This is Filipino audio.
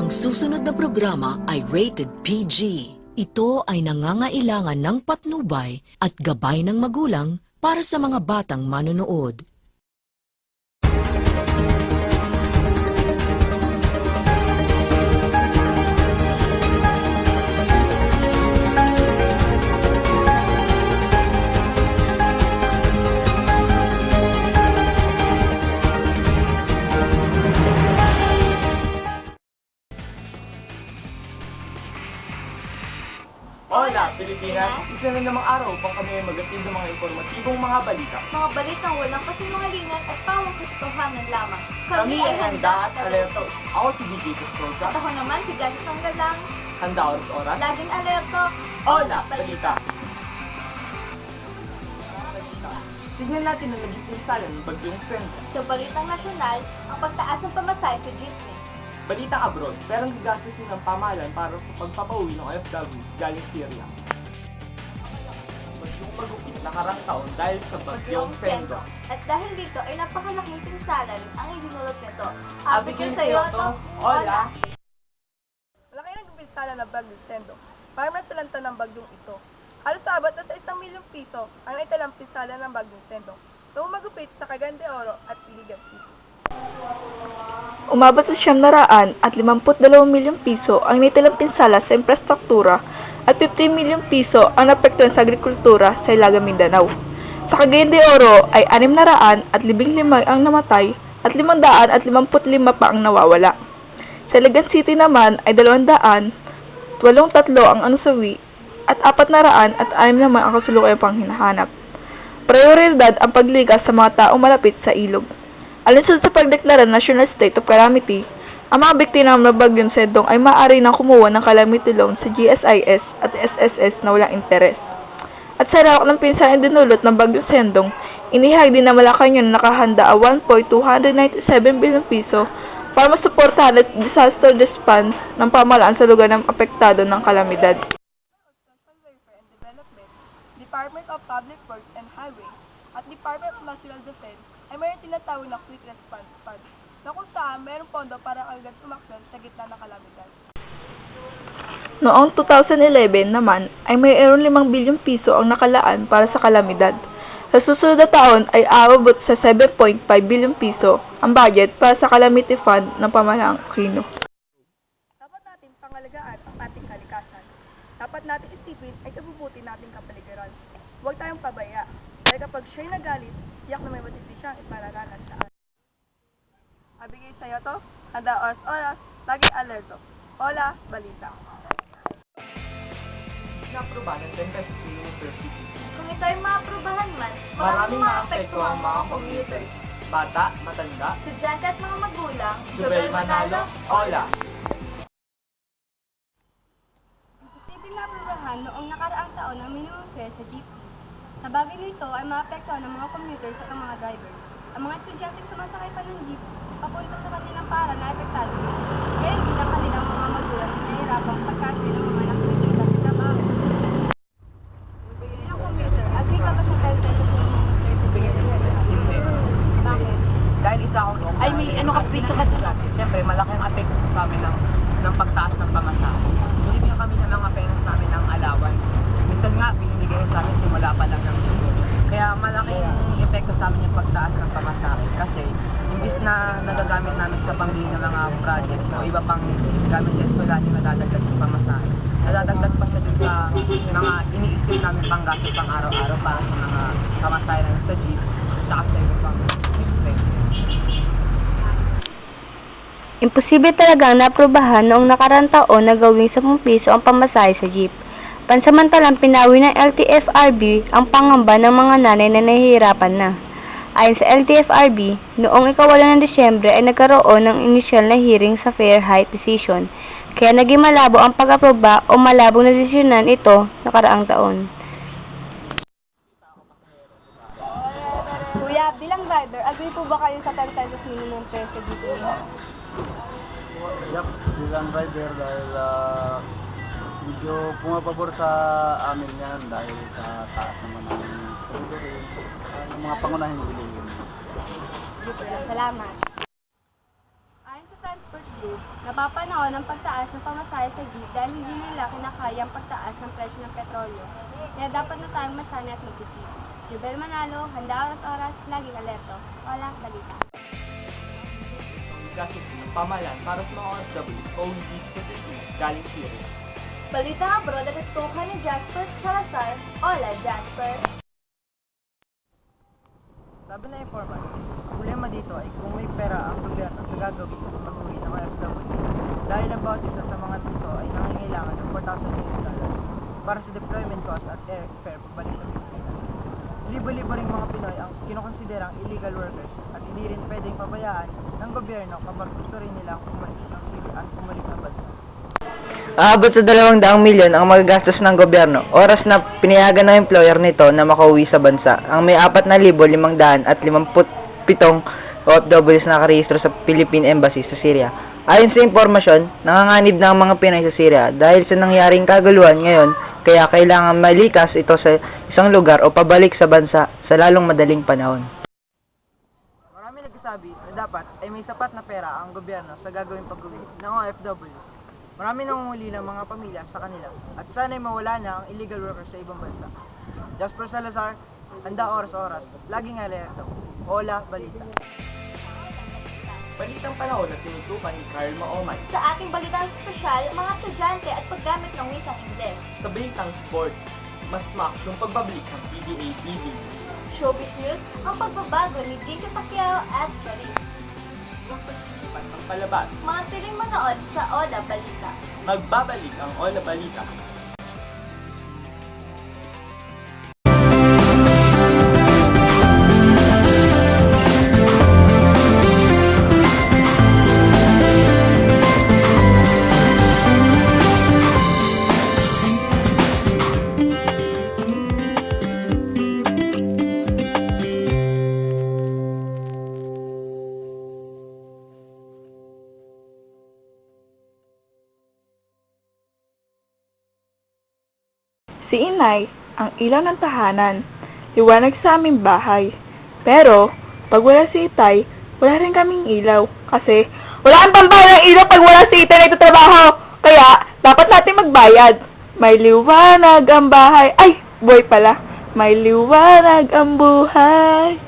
Ang susunod na programa ay rated PG. Ito ay nangangailangan ng patnubay at gabay ng magulang para sa mga batang manonood. Hola, Pilipinas! Isa na namang araw upang kami ay magatid ng mga informatibong mga balita. Mga balitang walang kasinungalingan at pawang katotohanan lamang. Kami ay handa at alerto. Ako si DJ Tustrosa. At ako naman si Jackie Sanggalang. Handa oras-oras. Laging alerto. Hola, Balita! Tignan natin ang naging pinsala ng bagyong Sendo. Sa balitang nasyonal, ang pagtaas ng pamasahe sa jeepney. Balitang abroad, perang gagastusin ng pamahalan para sa pagpapauwi ng OFW galing Syria. Bagyong magupit nakarang taon dahil sa bagyong Sendo. At dahil dito ay napakalaking pinsala rin ang idinulot nito. Abigin sa'yo to, hola! Malaki ang pinsala ng bagyong Sendo. Para masalanta ng bagyong ito. Halos abot na sa 1 milyong piso ang naitalang pinsala ng bagyong Sendo. Tumagupit sa Cagayan de Oro at Iligan City. Umabot sa 752 milyong piso ang naitalang pinsala sa infrastruktura at 15 milyong piso ang napektuhan sa agrikultura sa Ilaga, Mindanao. Sa Cagayan de Oro ay 615 ang namatay at 555 pa ang nawawala. Sa Iligan City naman ay 283 ang nasawi at 406 naman ang kasulukuyang pang hinahanap. Prioridad ang pagligas sa mga taong malapit sa ilog. Alinsunod sa pagdeklara ng National State of Calamity, ang mga biktima ng bagyong Sendong ay maaari nang kumuha ng calamity loan sa GSIS at SSS na walang interes. At sa lawak ng pinsalang dinulot ng bagyong Sendong, inihag din na Malacanang nakahanda ang 1.297 billion piso para masuportahan at disaster response ng pamahalaan sa lugar ng apektado ng kalamidad. Department of Public Works and Highways at Department of National Defense ay mayroon tinatawag na Quick Response Fund na kung saan mayroong pondo para agad umaksyon sa gitna ng kalamidad. Noong 2011 naman ay mayroon 5 bilyong piso ang nakalaan para sa kalamidad. Sa susunod na taon ay aabot sa 7.5 bilyong piso ang budget para sa Calamity Fund ng pamahalaang Aquino. Dapat natin pangalagaan ang ating kalikasan. Dapat natin isipin ay kabubuti nating kapaligiran. Huwag tayong pabaya. Dahil kapag siya'y nagalit, tiyak na may matindi siyang ipararanas sa atin. Abigay sa'yo to, handa oras, lagi alerto. Hola, balita. Inaproba ng Denver University. Kung ito ay maaprubahan man, Maraming maapekto ang mga commuters. Bata, matanda, estudyante at mga magulang. Jubel Manalo, hola! Posibleng naaprubahan noong nakaraang taon ang minimum fare sa jeepney. Sa bagay nito ay maapektuhan ng mga commuters at ang mga drivers. Ang mga estudyanteng sumasakay pa ng jeep papunta sa kanilang paaralan na apektado din. Gayon din ang kanilang mga magulang na nahihirapang pagkasya ng mga nakikita sa trabaho. Bilang commuter, agree ka ba sa 10 pesos ng mga fare sa jeepney? Bakit? Dahil isa akong ay may ano ka piso ka sa atin. Siyempre, malaki ang apekto sa amin ng pagtaas ng pamasahe. Binibigyan kami ng mga parents namin ng allowance. Minsan nga, binibigay sa amin simula pa lang ng sugo. Kaya malaking epekto sa amin yung pagtaas ng pamasahe. Kasi, imbis na nagagamit namin sa pambili ng mga projects o iba pang gamit sa eskwela, hindi nadadagdag sa pamasahe. Nadadagdag pa siya dun sa mga iniisip namin panggastos pang araw-araw para sa mga pamasahe namin sa jeep at saka sa iba pang expenses. Imposible talagang naaprubahan noong nakarang taon na gawing 10 piso ang pamasahe sa jeep. Pansamantalang pinawi ng LTFRB ang pangamba ng mga nanay na nahihirapan na. Ayon sa LTFRB, noong 1 ng Disyembre ay nagkaroon ng inisyal na hearing sa Fair Height Decision, kaya naging malabo ang pag-aproba o malabong na desisyonan ito nakaraang taon. Kuya, bilang driver, agree po ba kayo sa 10 pesos minimum fare sa jeepney? Yup, bilang driver dahil medyo pumapabor sa amin yan dahil sa taas naman ng mga pangunahing bilihin. Salamat. Ayon sa Transport Group, napapanahon ang pagtaas ng pamasahe sa jeep dahil hindi nila kinakaya ang pagtaas ng presyo ng petrolyo. Kaya dapat na tayong masanay at magtitip. Jubel Manalo, handa oras, laging alerto. Wala, balita. Ang gastusin ng pamahalaan para sa mga OFWs o hindi citizens galing Syria. Balita abroad at tutukan ni Jasper Salazar. Hola, Jasper! Sabi na informant, ang problema dito ay kung may pera ang gobyerno sa gagawin ng pag-uwi ng OFWs dahil ang bawat isa sa mga ito ay nangangailangan ng $4,000 para sa deployment cost at airfare pagbalik sa Pilipinas. Libo-libo ring mga Pinoy ang kinukonsiderang illegal workers at hindi rin pwedeng pabayaan ng gobyerno kapag gusto rin nilang umalis ng silian pumalit na bansa. Aabot sa 200 milyon ang magagastos ng gobyerno, oras na pinayagan ng employer nito na makauwi sa bansa. Ang may 4,557 OFWs na nakarehistro sa Philippine Embassy sa Syria. Ayon sa impormasyon, nanganganib na ang mga Pinay sa Syria dahil sa nangyaring kaguluhan ngayon, kaya kailangan malikas ito sa isang lugar o pabalik sa bansa sa lalong madaling panahon. Marami nagsasabi na dapat ay may sapat na pera ang gobyerno sa gagawing pag-uwi ng OFWs. Marami nangunguli ng mga pamilya sa kanila at sana'y mawala na ang illegal workers sa ibang bansa. Jasper Salazar, handa oras-oras, laging alerto. Hola, balita. Balitang panahon na tinutukan ni Carl Maomay. Sa ating balitang espesyal, mga estudyante at paggamit ng wisang Ingles. Sa balitang sport, mas max yung pagbabalik ng PBA TV. Showbiz news, ang pagbabago ni Jake Pacquiao at Charis. Ang palabas, Mga piling manood sa Ola Balita. magbabalik ang Ola Balita. Si Inay, ang ilaw ng tahanan, liwanag sa aming bahay. Pero, pag wala si Itay, wala rin kaming ilaw. Kasi, wala kang pambayad ng ilaw pag wala si Itay na itatrabaho. Kaya, dapat natin magbayad. May liwanag ang bahay. Ay, boy pala. May liwanag ang buhay.